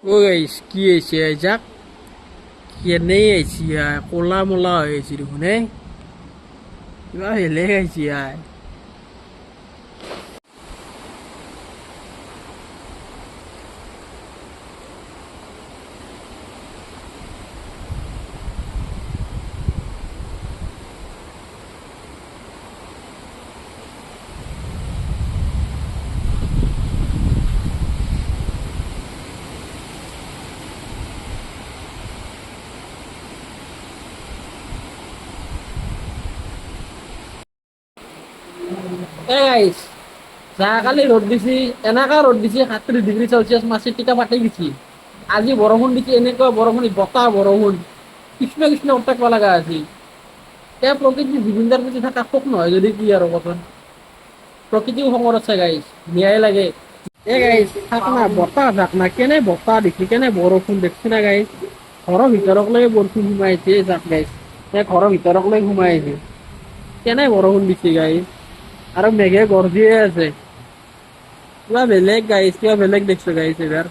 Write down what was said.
ও guys কি হয়েছে যাক কেনে আইছি কোলা মোলা হয়েছি দেখোন কিবা হেলে আইছি গাইস যোৱাকালি ৰ'দ দিছি এনেকা ৰ'দ দিছি 37 ডিগ্ৰী চেলচিয়াছ মাছি টিকা ফাটি গেছি আজি বৰষুণ দিছে এনেকুৱা বৰষুণ বতাহ বৰষুণ কৃষ্ণ কৃষ্ণ উত্তাক লগা আছে এতিয়া প্ৰকৃতি জুবিনদাৰ প্ৰতি থকা শোক নহয় যদি কি আৰু কথা প্ৰকৃতিও খঙত আছে গাইছ ন্যায় লাগে গাইছ থাক না বতাহ থাক না কেনে বতাহ দেখি কেনে বৰষুণ দেখছি না গাইছ ঘৰৰ ভিতৰক লৈ বৰষুণ সোমাইছে যাক গাইছ ঘৰৰ ভিতৰক লৈ সোমাই আহিছে কেনে বৰষুণ দিছে গাইছ আৰু মেঘে গৰ্জিয়ে আছে কিবা বেলেগ গাইছ কিবা বেলেগ দেখছো গাইছ এবাৰ